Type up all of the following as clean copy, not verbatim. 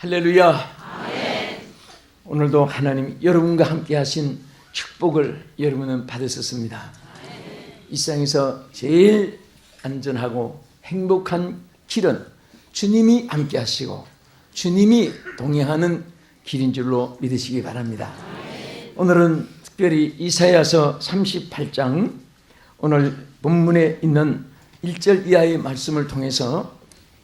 할렐루야. 아멘. 오늘도 하나님 여러분과 함께 하신 축복을 여러분은 받으셨습니다. 이 세상에서 제일 안전하고 행복한 길은 주님이 함께 하시고 주님이 동행하는 길인 줄로 믿으시기 바랍니다. 오늘은 특별히 이사야서 38장 오늘 본문에 있는 1절 이하의 말씀을 통해서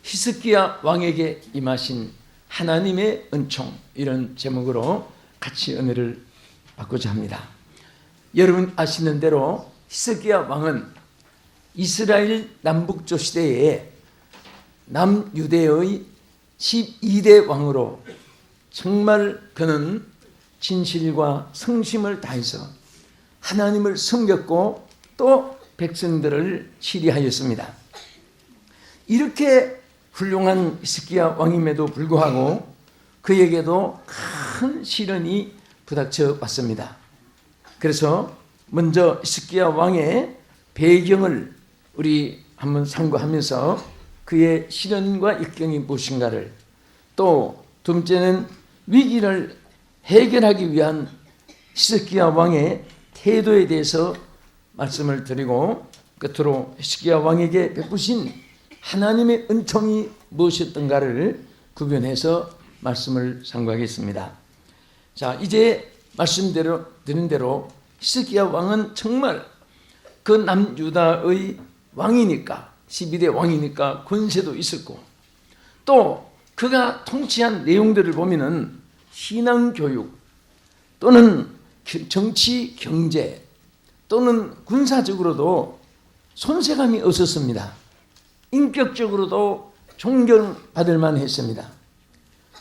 히스기야 왕에게 임하신 하나님의 은총, 이런 제목으로 같이 은혜를 받고자 합니다. 여러분 아시는 대로 히스기야 왕은 이스라엘 남북조 시대에 남유대의 12대 왕으로 정말 그는 진실과 성심을 다해서 하나님을 섬겼고 또 백성들을 치리하였습니다. 이렇게 훌륭한 히스기야 왕임에도 불구하고 그에게도 큰 시련이 부닥쳐 왔습니다. 그래서 먼저 히스기야 왕의 배경을 우리 한번 상고하면서 그의 시련과 역경이 무엇인가를, 또 두 번째는 위기를 해결하기 위한 히스기야 왕의 태도에 대해서 말씀을 드리고, 끝으로 히스기야 왕에게 베푸신 하나님의 은총이 무엇이었던가를 구별해서 말씀을 상고하겠습니다. 자, 이제 말씀드린 대로 히스기야 왕은 정말 그 남유다의 왕이니까, 12대 왕이니까 권세도 있었고, 또 그가 통치한 내용들을 보면은 신앙교육 또는 정치, 경제 또는 군사적으로도 손색감이 없었습니다. 인격적으로도 존경받을 만했습니다.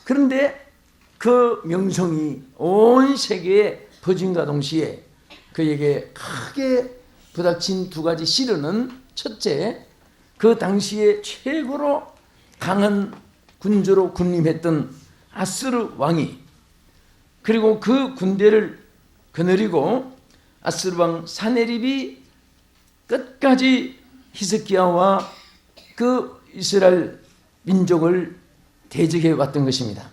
그런데 그 명성이 온 세계에 퍼진과 동시에 그에게 크게 부닥친 두 가지 시련은, 첫째, 그 당시에 최고로 강한 군주로 군림했던 아스르 왕이, 그리고 그 군대를 거느리고 아스르 왕 사네립이 끝까지 히스기야와 그 이스라엘 민족을 대적해 왔던 것입니다.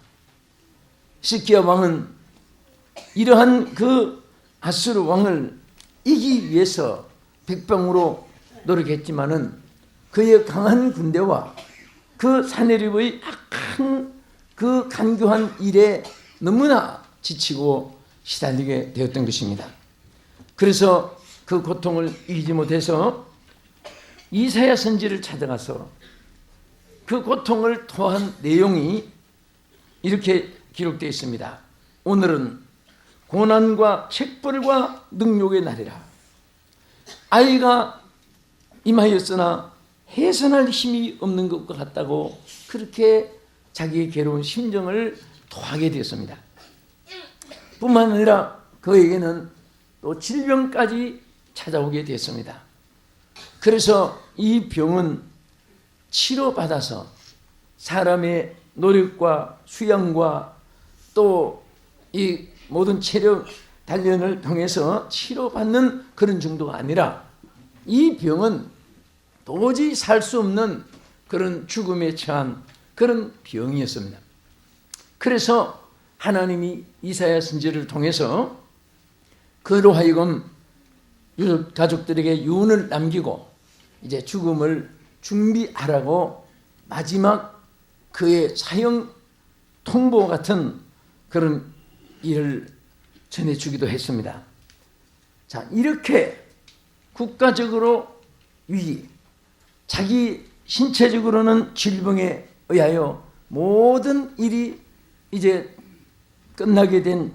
히스기야 왕은 이러한 그 아수르 왕을 이기기 위해서 백방으로 노력했지만은 그의 강한 군대와 그 사네립의 악한 그 간교한 일에 너무나 지치고 시달리게 되었던 것입니다. 그래서 그 고통을 이기지 못해서 이사야 선지를 찾아가서 그 고통을 토한 내용이 이렇게 기록되어 있습니다. 오늘은 고난과 책벌과 능욕의 날이라. 아이가 임하였으나 해산할 힘이 없는 것과 같다고 그렇게 자기의 괴로운 심정을 토하게 되었습니다. 뿐만 아니라 그에게는 또 질병까지 찾아오게 되었습니다. 그래서 이 병은 치료받아서 사람의 노력과 수양과 또 이 모든 체력 단련을 통해서 치료받는 그런 정도가 아니라 이 병은 도저히 살 수 없는 그런 죽음에 처한 그런 병이었습니다. 그래서 하나님이 이사야 선지를 통해서 그로 하여금 유럽 가족들에게 유언을 남기고 이제 죽음을 준비하라고 마지막 그의 사형 통보 같은 그런 일을 전해주기도 했습니다. 자, 이렇게 국가적으로 위기, 자기 신체적으로는 질병에 의하여 모든 일이 이제 끝나게 된,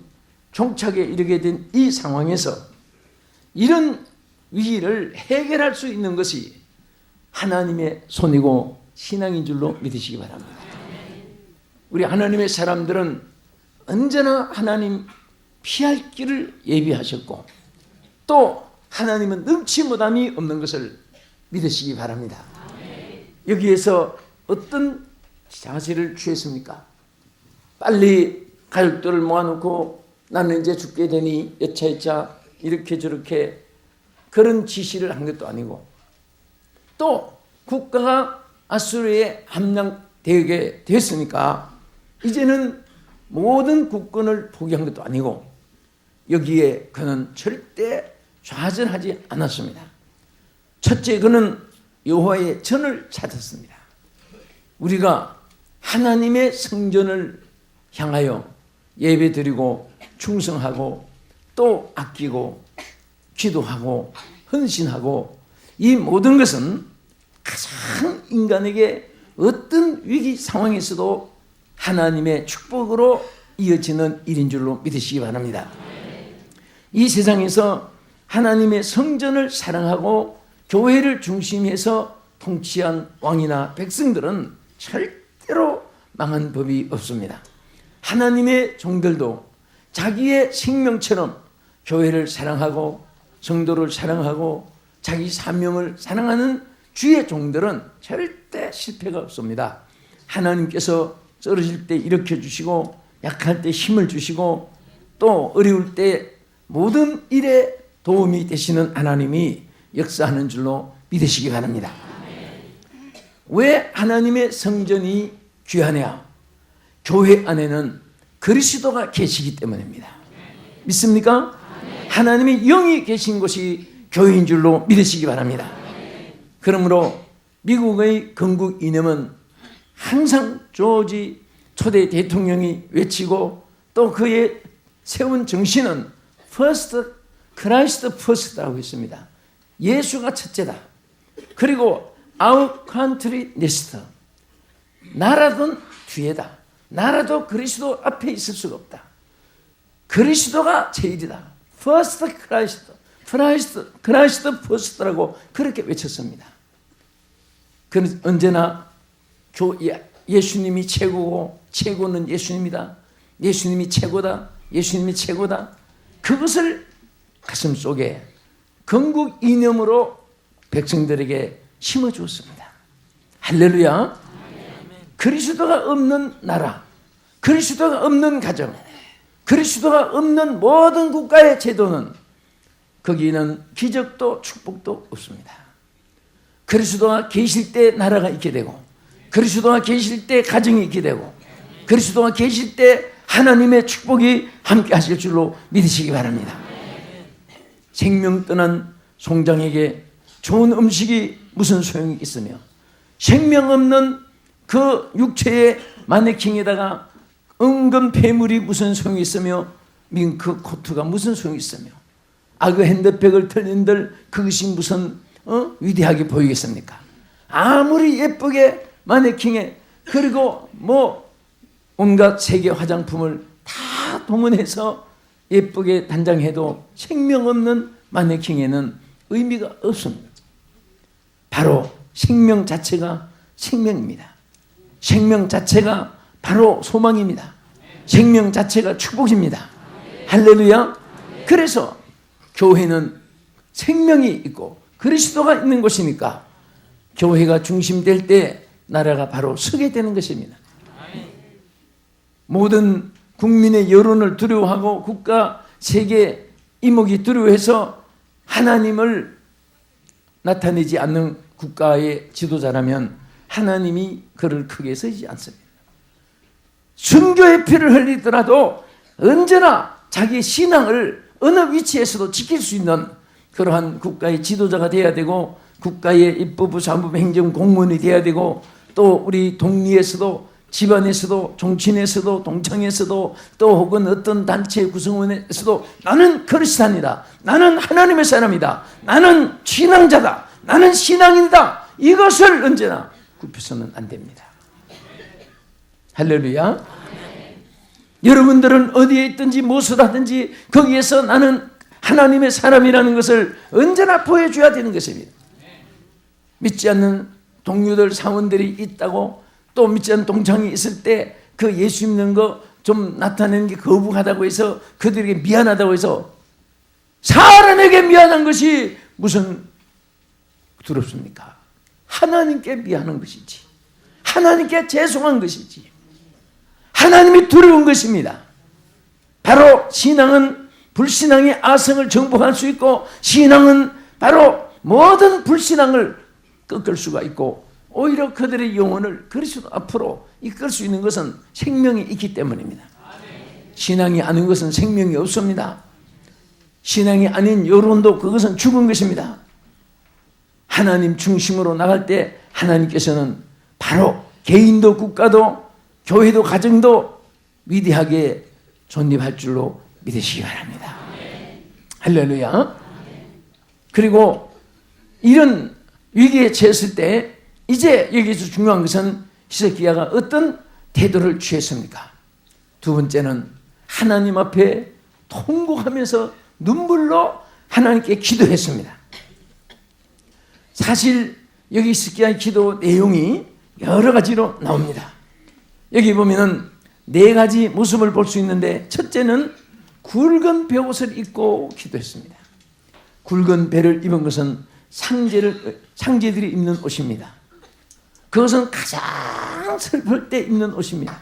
종착에 이르게 된 이 상황에서 이런 위기를 해결할 수 있는 것이 하나님의 손이고 신앙인 줄로 믿으시기 바랍니다. 우리 하나님의 사람들은 언제나 하나님 피할 길을 예비하셨고 또 하나님은 능치 못함이 없는 것을 믿으시기 바랍니다. 여기에서 어떤 자세를 취했습니까? 빨리 가족들을 모아놓고 나는 이제 죽게 되니 여차여차 이렇게 저렇게 그런 지시를 한 것도 아니고, 또 국가가 아수르에 함락되게 됐으니까 이제는 모든 국권을 포기한 것도 아니고 여기에 그는 절대 좌절하지 않았습니다. 첫째, 그는 여호와의 전을 찾았습니다. 우리가 하나님의 성전을 향하여 예배드리고 충성하고 또 아끼고 기도하고 헌신하고 이 모든 것은 가장 인간에게 어떤 위기 상황에서도 하나님의 축복으로 이어지는 일인 줄로 믿으시기 바랍니다. 이 세상에서 하나님의 성전을 사랑하고 교회를 중심해서 통치한 왕이나 백성들은 절대로 망한 법이 없습니다. 하나님의 종들도 자기의 생명처럼 교회를 사랑하고 성도를 사랑하고 자기 사명을 사랑하는 주의 종들은 절대 실패가 없습니다. 하나님께서 쓰러질 때 일으켜 주시고 약할 때 힘을 주시고 또 어려울 때 모든 일에 도움이 되시는 하나님이 역사하는 줄로 믿으시기 바랍니다. 왜 하나님의 성전이 귀하냐? 교회 안에는 그리스도가 계시기 때문입니다. 믿습니까? 하나님의 영이 계신 곳이 교회인 줄로 믿으시기 바랍니다. 그러므로 미국의 건국 이념은 항상 조지 초대 대통령이 외치고 또 그의 세운 정신은 First, Christ First라고 했습니다. 예수가 첫째다. 그리고 Our country next. 나라든 뒤에다. 나라도 그리스도 앞에 있을 수가 없다. 그리스도가 제일이다. First Christ, Christ First라고 그렇게 외쳤습니다. 그는 언제나 예수님이 최고고 최고는 예수님이다. 예수님이 최고다. 예수님이 최고다. 그것을 가슴속에 건국 이념으로 백성들에게 심어주었습니다. 할렐루야. 그리스도가 없는 나라, 그리스도가 없는 가정, 그리스도가 없는 모든 국가의 제도는 거기는 기적도 축복도 없습니다. 그리스도가 계실 때 나라가 있게 되고 그리스도가 계실 때 가정이 있게 되고 그리스도가 계실 때 하나님의 축복이 함께 하실 줄로 믿으시기 바랍니다. 생명 떠난 송장에게 좋은 음식이 무슨 소용이 있으며 생명 없는 그 육체의 마네킹에다가 은근 폐물이 무슨 소용이 있으며 밍크 코트가 무슨 소용이 있으며 악의 핸드백을 털린들 그것이 무슨 위대하게 보이겠습니까? 아무리 예쁘게 마네킹에 그리고 뭐 온갖 세계 화장품을 다 동원해서 예쁘게 단장해도 생명 없는 마네킹에는 의미가 없습니다. 바로 생명 자체가 생명입니다. 생명 자체가 바로 소망입니다. 생명 자체가 축복입니다. 할렐루야. 그래서 교회는 생명이 있고 그리스도가 있는 곳이니까 교회가 중심될 때 나라가 바로 서게 되는 것입니다. 모든 국민의 여론을 두려워하고 국가 세계 이목이 두려워해서 하나님을 나타내지 않는 국가의 지도자라면 하나님이 그를 크게 쓰지 않습니다. 순교의 피를 흘리더라도 언제나 자기 신앙을 어느 위치에서도 지킬 수 있는 그러한 국가의 지도자가 되어야 되고 국가의 입법부, 사법부, 행정 공무원이 되어야 되고 또 우리 동리에서도 집안에서도 정치인에서도 동창에서도 또 혹은 어떤 단체 구성원에서도 나는 그리스도인이다. 나는 하나님의 사람이다. 나는 신앙자다. 나는 신앙인이다. 이것을 언제나 굽혀서는 안 됩니다. 할렐루야. 여러분들은 어디에 있든지 무엇을 하든지 거기에서 나는 하나님의 사람이라는 것을 언제나 보여줘야 되는 것입니다. 믿지 않는 동료들 사원들이 있다고 또 믿지 않는 동창이 있을 때 그 예수 믿는 거 좀 나타내는 게 거북하다고 해서 그들에게 미안하다고 해서 사람에게 미안한 것이 무슨 두렵습니까? 하나님께 미안한 것이지. 하나님께 죄송한 것이지. 하나님이 두려운 것입니다. 바로 신앙은 불신앙의 아성을 정복할 수 있고 신앙은 바로 모든 불신앙을 꺾을 수가 있고 오히려 그들의 영혼을 그리스도 앞으로 이끌 수 있는 것은 생명이 있기 때문입니다. 신앙이 아닌 것은 생명이 없습니다. 신앙이 아닌 여론도 그것은 죽은 것입니다. 하나님 중심으로 나갈 때 하나님께서는 바로 개인도 국가도 교회도 가정도 위대하게 존립할 줄로 믿으시기 바랍니다. 할렐루야. 그리고 이런 위기에 처했을 때 이제 여기서 중요한 것은 히스기야가 어떤 태도를 취했습니까? 두 번째는 하나님 앞에 통곡하면서 눈물로 하나님께 기도했습니다. 사실 여기 히스기야의 기도 내용이 여러 가지로 나옵니다. 여기 보면은 네 가지 모습을 볼 수 있는데, 첫째는 굵은 베옷을 입고 기도했습니다. 굵은 배를 입은 것은 상제들이 입는 옷입니다. 그것은 가장 슬플 때 입는 옷입니다.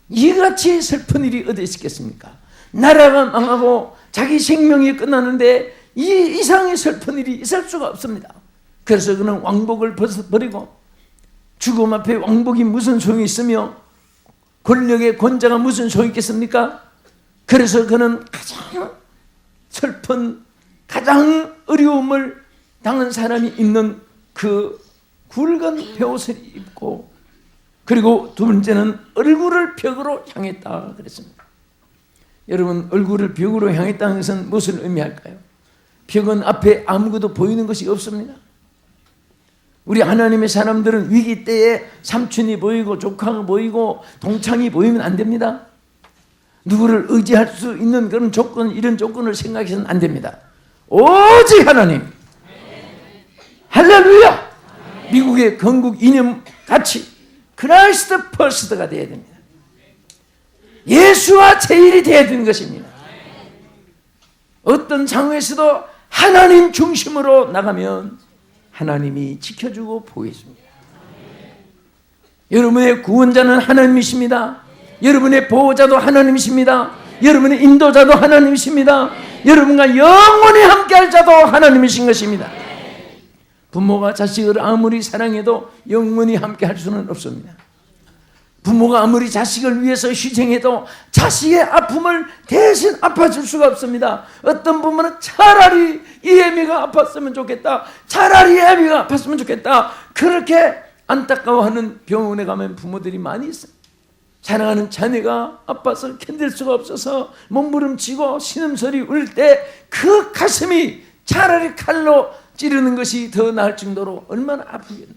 이같이 슬픈 일이 어디 있겠습니까? 나라가 망하고 자기 생명이 끝나는데 이 이상의 슬픈 일이 있을 수가 없습니다. 그래서 그는 왕복을 벗어버리고, 죽음 앞에 왕복이 무슨 소용이 있으며 권력의 권자가 무슨 소용이 있겠습니까? 그래서 그는 가장 슬픈, 가장 어려움을 당한 사람이 입는 그 굵은 베옷을 입고, 그리고 두 번째는 얼굴을 벽으로 향했다 그랬습니다. 여러분, 얼굴을 벽으로 향했다는 것은 무엇을 의미할까요? 벽은 앞에 아무것도 보이는 것이 없습니다. 우리 하나님의 사람들은 위기 때에 삼촌이 보이고 조카가 보이고 동창이 보이면 안 됩니다. 누구를 의지할 수 있는 그런 조건, 이런 조건을 생각해서는 안 됩니다. 오직 하나님. 할렐루야. 미국의 건국 이념 같이 크라이스트 퍼스트가 되어야 됩니다. 예수와 제일이 되어야 되는 것입니다. 어떤 상황에서도 하나님 중심으로 나가면 하나님이 지켜주고 보호해줍니다. 여러분의 구원자는 하나님이십니다. 여러분의 보호자도 하나님이십니다. 여러분의 인도자도 하나님이십니다. 여러분과 영원히 함께할 자도 하나님이신 것입니다. 부모가 자식을 아무리 사랑해도 영원히 함께할 수는 없습니다. 부모가 아무리 자식을 위해서 희생해도 자식의 아픔을 대신 아파줄 수가 없습니다. 어떤 부모는 차라리 이 애미가 아팠으면 좋겠다, 차라리 이 애미가 아팠으면 좋겠다, 그렇게 안타까워하는 병원에 가면 부모들이 많이 있어요. 사랑하는 자녀가 아파서 견딜 수가 없어서 몸부림치고 신음소리 울 때 그 가슴이 차라리 칼로 찌르는 것이 더 나을 정도로 얼마나 아프겠네요.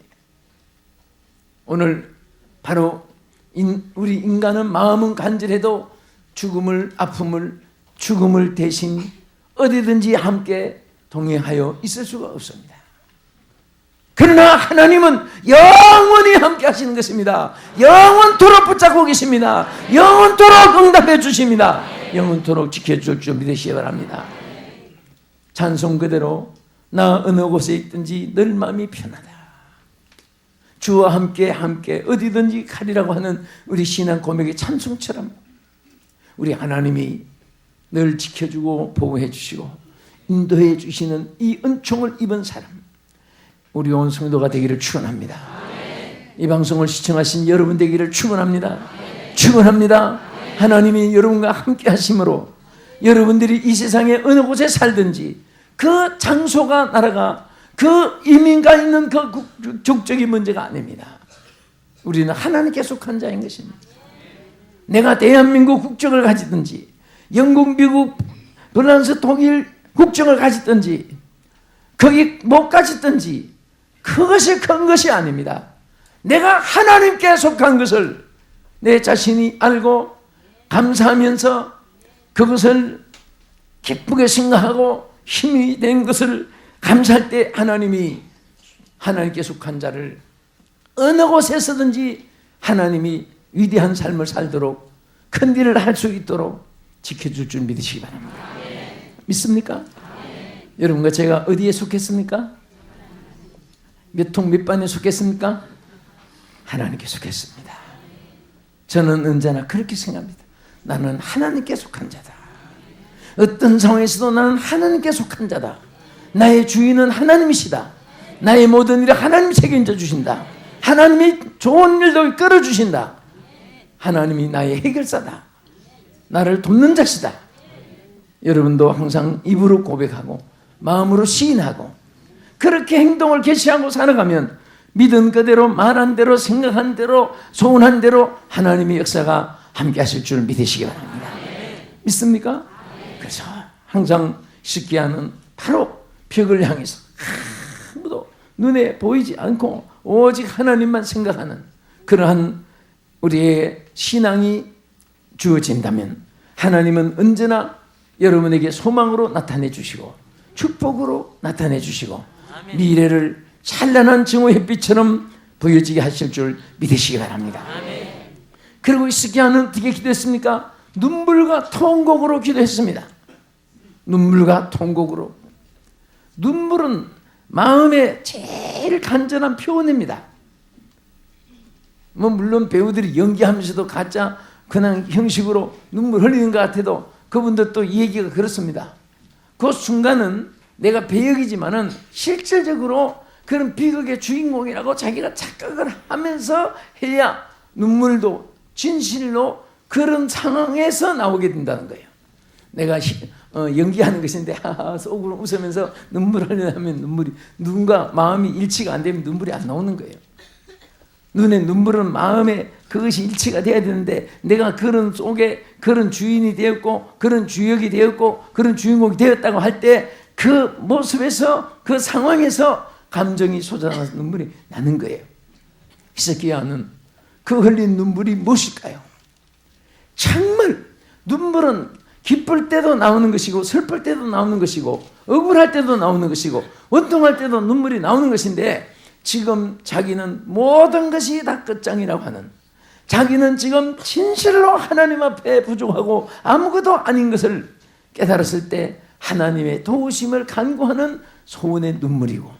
오늘 바로 우리 인간은 마음은 간절해도 죽음을 대신 어디든지 함께 동행하여 있을 수가 없습니다. 그러나 하나님은 영원히 함께 하시는 것입니다. 영원토록 붙잡고 계십니다. 영원토록 응답해 주십니다. 영원토록 지켜줄 줄 믿으시기 바랍니다. 찬송 그대로 나 어느 곳에 있든지 늘 마음이 편하다. 주와 함께 어디든지 가리라고 하는 우리 신앙 고백의 찬송처럼 우리 하나님이 늘 지켜주고 보호해 주시고 인도해 주시는 이 은총을 입은 사람, 우리 온 성도가 되기를 축원합니다. 이 방송을 시청하신 여러분 되기를 축원합니다. 축원합니다. 하나님이 여러분과 함께 하심으로 여러분들이 이 세상에 어느 곳에 살든지 그 장소가, 나라가, 그 이민가 있는 그 국적인 문제가 아닙니다. 우리는 하나님께 속한 자인 것입니다. 내가 대한민국 국적을 가지든지 영국, 미국, 프랑스, 독일 국적을 가지든지 거기 못 가지든지 그것이 큰 것이 아닙니다. 내가 하나님께 속한 것을 내 자신이 알고 감사하면서 그것을 기쁘게 생각하고 힘이 된 것을 감사할 때 하나님이 하나님께 속한 자를 어느 곳에서든지 하나님이 위대한 삶을 살도록 큰 일을 할 수 있도록 지켜줄 줄 믿으시기 바랍니다. 믿습니까? 여러분과 제가 어디에 속했습니까? 몇 통 몇 반에 속했습니까? 하나님께 속했습니다. 저는 언제나 그렇게 생각합니다. 나는 하나님께 속한 자다. 어떤 상황에서도 나는 하나님께 속한 자다. 나의 주인은 하나님이시다. 나의 모든 일에 하나님이 책임져 주신다. 하나님이 좋은 일도 끌어주신다. 하나님이 나의 해결사다. 나를 돕는 자시다. 여러분도 항상 입으로 고백하고 마음으로 시인하고 그렇게 행동을 개시하고 살아가면 믿은 그대로 말한 대로 생각한 대로 소원한 대로 하나님의 역사가 함께 하실 줄 믿으시기 바랍니다. 믿습니까? 그래서 항상 히스기야는 바로 벽을 향해서 아무도 눈에 보이지 않고 오직 하나님만 생각하는 그러한 우리의 신앙이 주어진다면 하나님은 언제나 여러분에게 소망으로 나타내 주시고 축복으로 나타내 주시고 미래를 찬란한 증오의 햇빛처럼 보여지게 하실 줄 믿으시기 바랍니다. 그리고 히스기야는 어떻게 기도했습니까? 눈물과 통곡으로 기도했습니다. 눈물과 통곡으로. 눈물은 마음의 제일 간절한 표현입니다. 물론 배우들이 연기하면서도 가짜 그냥 형식으로 눈물 흘리는 것 같아도 그분들 또 이 얘기가 그렇습니다. 그 순간은 내가 배역이지만은 실질적으로 그런 비극의 주인공이라고 자기가 착각을 하면서 해야 눈물도 진실로 그런 상황에서 나오게 된다는 거예요. 내가 연기하는 것인데 속으로 웃으면서 눈물을 흘리면 눈물이 누군가 마음이 일치가 안 되면 눈물이 안 나오는 거예요. 눈에 눈물은 마음에 그것이 일치가 돼야 되는데 내가 그런 속에 그런 주인이 되었고 그런 주역이 되었고 그런 주인공이 되었다고 할 때 그 모습에서 그 상황에서 감정이 솟아나서 눈물이 나는 거예요. 히스기야는 그 흘린 눈물이 무엇일까요? 정말 눈물은 기쁠 때도 나오는 것이고 슬플 때도 나오는 것이고 억울할 때도 나오는 것이고 원통할 때도 눈물이 나오는 것인데 지금 자기는 모든 것이 다 끝장이라고 하는 자기는 지금 진실로 하나님 앞에 부족하고 아무것도 아닌 것을 깨달았을 때 하나님의 도우심을 간구하는 소원의 눈물이고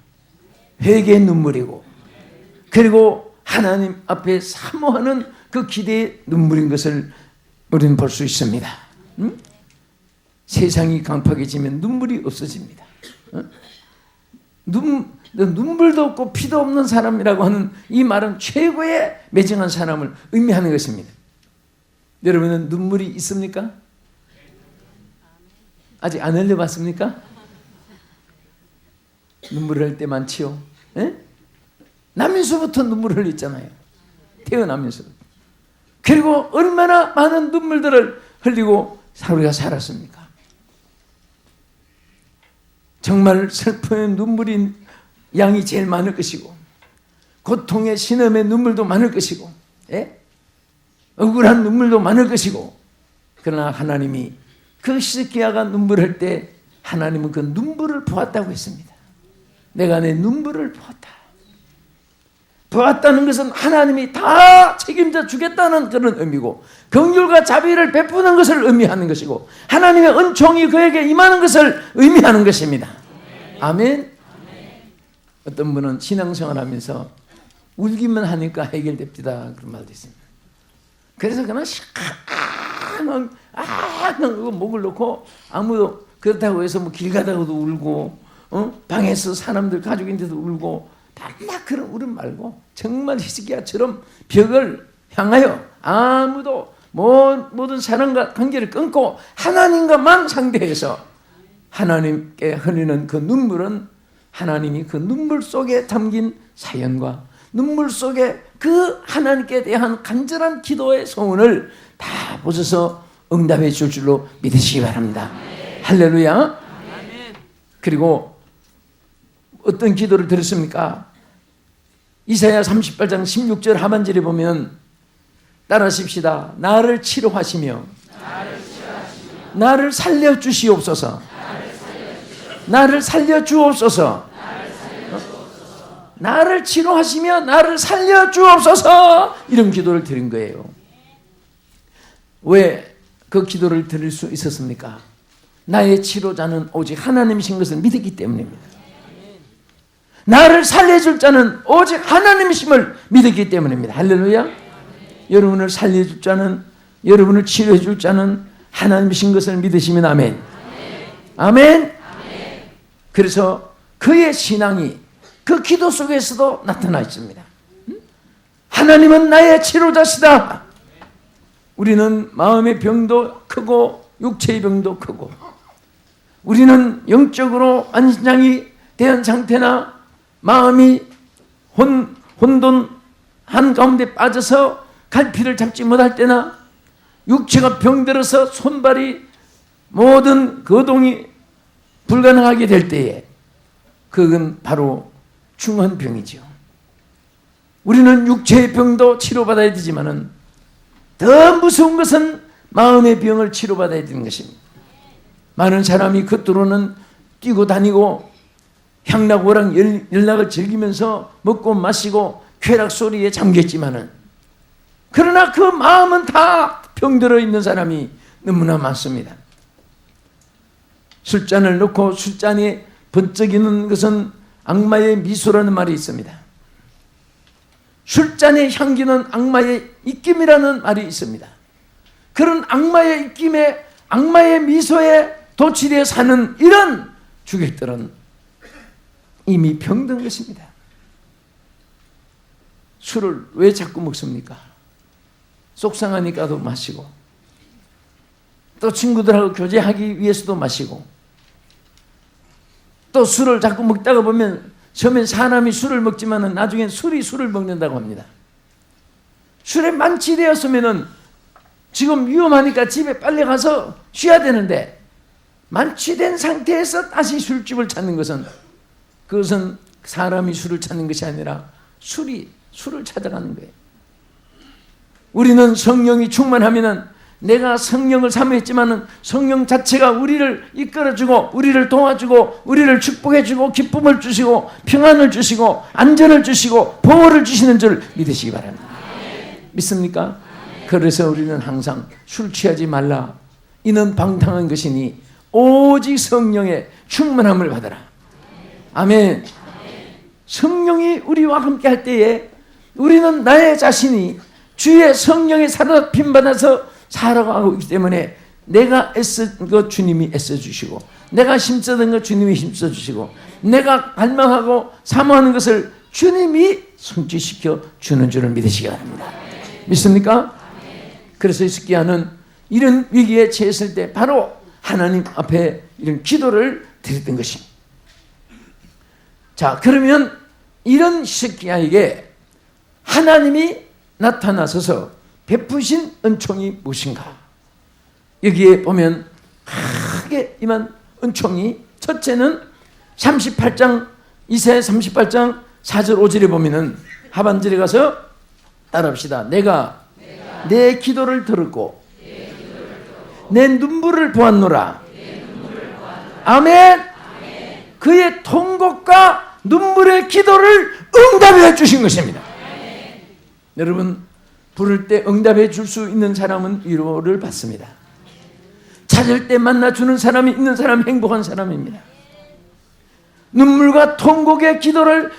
회개의 눈물이고 그리고 하나님 앞에 사모하는 그 기대의 눈물인 것을 우리는 볼 수 있습니다. 세상이 강팍해지면 눈물이 없어집니다. 눈물도 없고 피도 없는 사람이라고 하는 이 말은 최고의 매정한 사람을 의미하는 것입니다. 여러분은 눈물이 있습니까? 아직 안 흘려봤습니까? 눈물을 흘릴 때 많지요. 에? 나면서부터 눈물을 흘렸잖아요. 태어나면서부터. 그리고 얼마나 많은 눈물들을 흘리고 우리가 살았습니까? 정말 슬픔의 눈물이 양이 제일 많을 것이고 고통의 신음의 눈물도 많을 것이고 억울한 눈물도 많을 것이고 그러나 하나님이 그 히스기야가 눈물을 흘릴 때 하나님은 그 눈물을 보았다고 했습니다. 내가 내 눈물을 보았다. 보았다는 것은 하나님이 다 책임져 주겠다는 그런 의미고 긍휼과 자비를 베푸는 것을 의미하는 것이고 하나님의 은총이 그에게 임하는 것을 의미하는 것입니다. 아멘. 어떤 분은 신앙생활 하면서 울기만 하니까 해결됩니다. 그런 말도 있습니다. 그래서 그냥 목을 놓고 아무도 그렇다고 해서 뭐 길 가다가도 울고 방에서 사람들 가족인데도 울고 막 그런 울음 말고 정말 히스기야처럼 벽을 향하여 아무도 모든 사람과 관계를 끊고 하나님과만 상대해서 하나님께 흘리는 그 눈물은 하나님이 그 눈물 속에 담긴 사연과 눈물 속에 그 하나님께 대한 간절한 기도의 소원을 다 보셔서 응답해 줄 줄로 믿으시기 바랍니다. 할렐루야. 그리고 어떤 기도를 들었습니까? 이사야 38장 16절 하반절에 보면 따라하십시다. 나를 치료하시며 나를 살려주시옵소서. 나를 살려주옵소서. 나를 치료하시며 나를 살려주옵소서. 이런 기도를 드린 거예요. 왜 그 기도를 드릴 수 있었습니까? 나의 치료자는 오직 하나님이신 것을 믿었기 때문입니다. 나를 살려줄 자는 오직 하나님이심을 믿었기 때문입니다. 할렐루야. 여러분을 살려줄 자는, 여러분을 치료해줄 자는 하나님이신 것을 믿으시면 아멘. 아멘. 그래서 그의 신앙이 그 기도 속에서도 나타나 있습니다. 하나님은 나의 치료자시다. 우리는 마음의 병도 크고 육체의 병도 크고, 우리는 영적으로 안신장이 된 상태나 마음이 혼돈한 가운데 빠져서 갈피를 잡지 못할 때나, 육체가 병들어서 손발이 모든 거동이 불가능하게 될 때에, 그건 바로 중한 병이죠. 우리는 육체의 병도 치료받아야 되지만은 더 무서운 것은 마음의 병을 치료받아야 되는 것입니다. 많은 사람이 겉으로는 뛰고 다니고 향락오락 연락을 즐기면서 먹고 마시고 쾌락 소리에 잠겼지만은, 그러나 그 마음은 다 병들어 있는 사람이 너무나 많습니다. 술잔을 놓고 술잔에 번쩍이는 것은 악마의 미소라는 말이 있습니다. 술잔의 향기는 악마의 입김이라는 말이 있습니다. 그런 악마의 입김에, 악마의 미소에 도취되어 사는 이런 주객들은 이미 병든 것입니다. 술을 왜 자꾸 먹습니까? 속상하니까도 마시고, 또 친구들하고 교제하기 위해서도 마시고, 또 술을 자꾸 먹다가 보면 처음엔 사람이 술을 먹지만은 나중엔 술이 술을 먹는다고 합니다. 술에 만취되었으면은 지금 위험하니까 집에 빨리 가서 쉬어야 되는데, 만취된 상태에서 다시 술집을 찾는 것은, 그것은 사람이 술을 찾는 것이 아니라 술이 술을 찾아가는 거예요. 우리는 성령이 충만하면은, 내가 성령을 사모했지만은 성령 자체가 우리를 이끌어주고 우리를 도와주고 우리를 축복해주고 기쁨을 주시고 평안을 주시고 안전을 주시고 보호를 주시는 줄 믿으시기 바랍니다. 믿습니까? 그래서 우리는 항상 술 취하지 말라. 이는 방탕한 것이니 오직 성령의 충만함을 받아라. 아멘. 성령이 우리와 함께 할 때에 우리는 나의 자신이 주의 성령의 사로잡힘 받아서 살아가고 있기 때문에, 내가 애쓴 것 주님이 애써주시고, 내가 힘쓰던 것 주님이 힘써주시고, 내가 갈망하고 사모하는 것을 주님이 성취시켜 주는 줄을 믿으시기 바랍니다. 믿습니까? 그래서 히스기야는 이런 위기에 처했을 때 바로 하나님 앞에 이런 기도를 드렸던 것입니다. 자, 그러면 이런 히스기야에게 하나님이 나타나셔서 베푸신 은총이 무엇인가? 여기에 보면 크게 임한 은총이, 첫째는 38장, 이사야 38장 4절 5절에 보면은, 하반절에 가서 따라합시다. 내가 내 기도를 들었고 내 눈물을 보았노라. 아멘. 그의 통곡과 눈물의 기도를 응답해 주신 것입니다. 여러분, 부를 때 응답해 줄 수 있는 사람은 위로를 받습니다. 찾을 때 만나주는 사람이 있는 사람이 행복한 사람입니다. 눈물과 통곡의 기도를,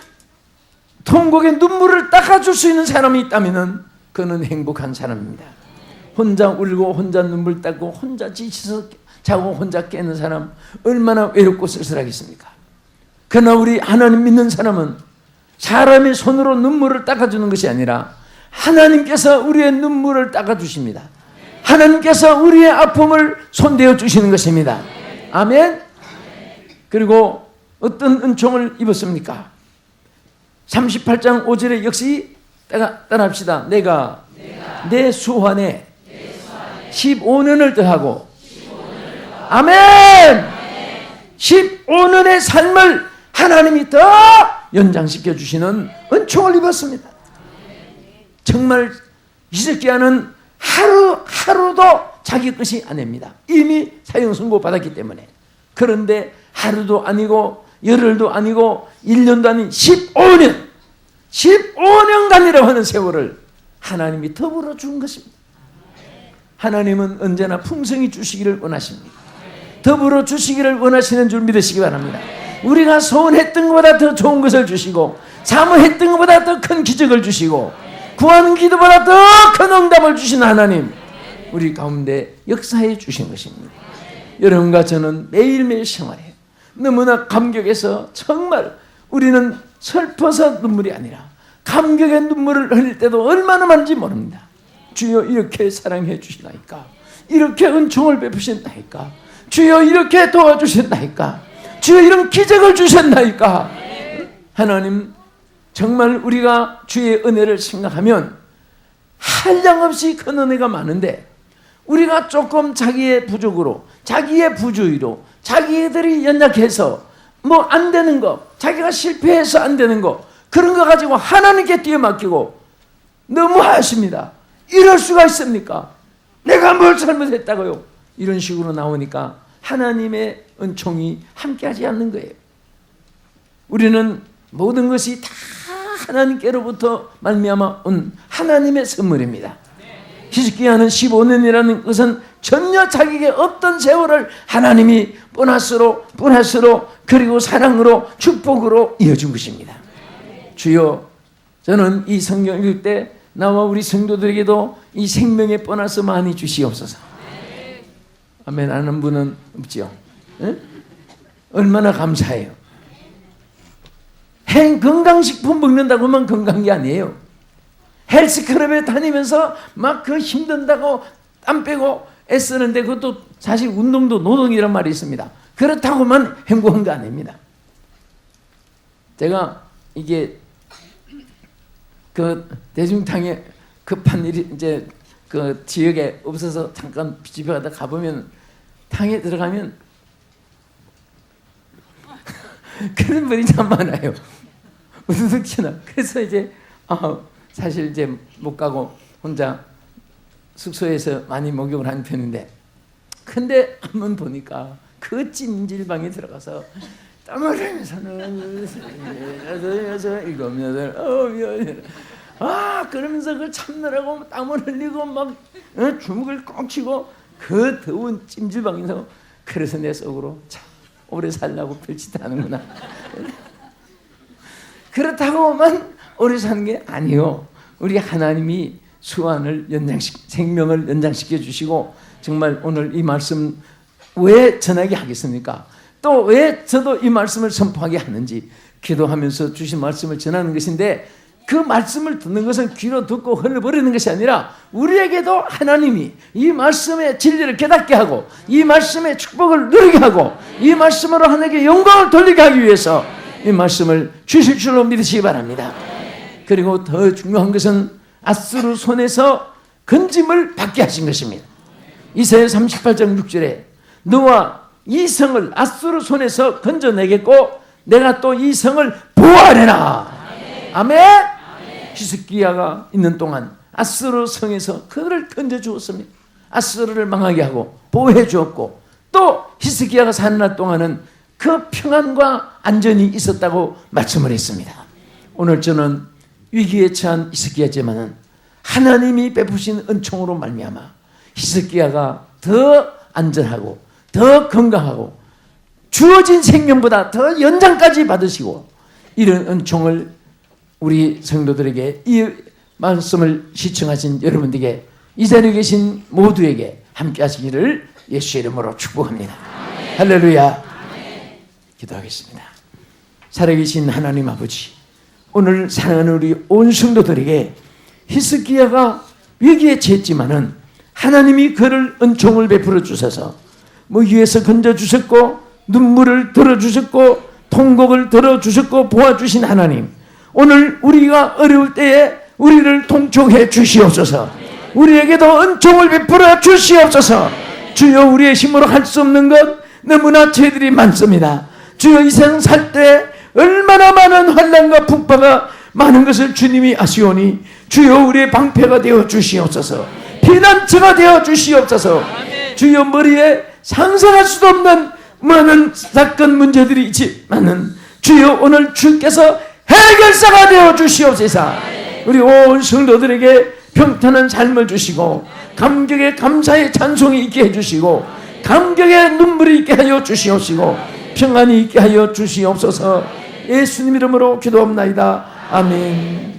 통곡의 눈물을 닦아줄 수 있는 사람이 있다면 그는 행복한 사람입니다. 혼자 울고 혼자 눈물 닦고 혼자 지쳐서 자고 혼자 깨는 사람, 얼마나 외롭고 쓸쓸하겠습니까? 그러나 우리 하나님 믿는 사람은 사람의 손으로 눈물을 닦아주는 것이 아니라 하나님께서 우리의 눈물을 닦아주십니다. 하나님께서 우리의 아픔을 손대어 주시는 것입니다. 아멘. 그리고 어떤 은총을 입었습니까? 38장 5절에 역시 따라합시다. 내가 내 수환에 15년을 더하고, 아멘. 15년의 삶을 하나님이 더 연장시켜 주시는 은총을 입었습니다. 정말 히스기야는 하루도 자기 것이 아닙니다. 이미 사형 선고 받았기 때문에. 그런데 하루도 아니고 열흘도 아니고 1년도 아닌 15년간이라고 하는 세월을 하나님이 더불어 준 것입니다. 하나님은 언제나 풍성히 주시기를 원하십니다. 더불어 주시기를 원하시는 줄 믿으시기 바랍니다. 우리가 소원했던 것보다 더 좋은 것을 주시고, 사모했던 것보다 더 큰 기적을 주시고, 구하는 기도보다 더 큰 응답을 주시는 하나님, 우리 가운데 역사해 주신 것입니다. 여러분과 저는 매일매일 생활해요. 너무나 감격해서 정말 우리는 슬퍼서 눈물이 아니라 감격의 눈물을 흘릴 때도 얼마나 많은지 모릅니다. 주여 이렇게 사랑해 주시나이까, 이렇게 은총을 베푸셨나이까, 주여 이렇게 도와주셨나이까, 주여 이런 기적을 주셨나이까. 하나님, 정말 우리가 주의 은혜를 생각하면 한량없이 큰 은혜가 많은데, 우리가 조금 자기의 부족으로, 자기의 부주의로, 자기들이 연약해서 뭐 안 되는 거, 자기가 실패해서 안 되는 거, 그런 거 가지고 하나님께 뛰어맡기고 너무 하십니다. 이럴 수가 있습니까? 내가 뭘 잘못했다고요? 이런 식으로 나오니까 하나님의 은총이 함께하지 않는 거예요. 우리는 모든 것이 다 하나님께로부터 말미암아 온 하나님의 선물입니다. 히스기야는 15년이라는 것은 전혀 자기에게 없던 세월을 하나님이 보너스로 그리고 사랑으로 축복으로 이어준 것입니다. 주여, 저는 이 성경 읽을 때 나와 우리 성도들에게도 이 생명의 보너스 많이 주시옵소서. 아멘 하는 분은 없지요? 에? 얼마나 감사해요. 건강식품 먹는다고 하면 건강한 게 아니에요. 헬스클럽에 다니면서 막 그 힘든다고 땀 빼고 애쓰는데, 그것도 사실 운동도 노동이란 말이 있습니다. 그렇다고만 행복한 거 아닙니다. 제가 이게 그 대중탕에 급한 일이 이제 그 지역에 없어서 잠깐 집에 가보면 탕에 들어가면 그런 분이 참 많아요. 우두둑치나. 그래서 이제 사실 이제 못 가고 혼자 숙소에서 많이 목욕을 하는 편인데, 근데 한번 보니까 그 찜질방에 들어가서 땀을 흘리면서는 일곱 여덟 그러면서 그걸 참느라고 땀을 흘리고 막 주먹을 꼭 쥐고 그 더운 찜질방에서, 그래서 내 속으로 참 오래 살려고 별짓 하는구나. 그렇다고만 오래 사는 게 아니요. 우리 하나님이 수완을 생명을 연장시켜 주시고, 정말 오늘 이 말씀 왜 전하게 하겠습니까? 또 왜 저도 이 말씀을 선포하게 하는지 기도하면서 주신 말씀을 전하는 것인데, 그 말씀을 듣는 것은 귀로 듣고 흘려버리는 것이 아니라 우리에게도 하나님이 이 말씀의 진리를 깨닫게 하고, 이 말씀의 축복을 누리게 하고, 이 말씀으로 하나님께 영광을 돌리게 하기 위해서 이 말씀을 주실 줄로 믿으시기 바랍니다. 그리고 더 중요한 것은 앗수르 손에서 건짐을 받게 하신 것입니다. 이사야 38장 6절에 너와 이 성을 앗수르 손에서 건져내겠고 내가 또 이 성을 보호하리라. 아멘. 히스기야가 있는 동안 앗수르 성에서 그를 건져 주었습니다. 앗수르를 망하게 하고 보호해 주었고, 또 히스기야가 사는 날 동안은 그 평안과 안전이 있었다고 말씀을 했습니다. 오늘 저는 위기에 처한 히스기야지만은 하나님이 베푸신 은총으로 말미암아 히스기야가 더 안전하고 더 건강하고 주어진 생명보다 더 연장까지 받으시고, 이런 은총을 우리 성도들에게, 이 말씀을 시청하신 여러분들에게, 이 자리에 계신 모두에게 함께 하시기를 예수의 이름으로 축복합니다. 아멘. 할렐루야. 아멘. 기도하겠습니다. 살아계신 하나님 아버지, 오늘 사랑하는 우리 온 성도들에게 히스기야가 위기에 처했지만은 하나님이 그를 은총을 베풀어 주셔서 위에서 건져주셨고 눈물을 들어주셨고 통곡을 들어주셨고 보아주신 하나님, 오늘 우리가 어려울 때에 우리를 통촉해 주시옵소서. 우리에게도 은총을 베풀어 주시옵소서. 주여, 우리의 힘으로 할 수 없는 것 너무나 죄들이 많습니다. 주여, 이 세상 살 때 얼마나 많은 환난과 풍파가 많은 것을 주님이 아시오니 주여, 우리의 방패가 되어 주시옵소서. 피난처가 되어 주시옵소서. 주여, 머리에 상상할 수도 없는 많은 사건 문제들이 있지만은 주여, 오늘 주께서 해결사가 되어 주시옵소서. 우리 온 성도들에게 평탄한 삶을 주시고 감격의 감사의 찬송이 있게 해주시고 감격의 눈물이 있게 하여 주시옵시고 평안이 있게 하여 주시옵소서. 예수님 이름으로 기도합나이다. 아멘.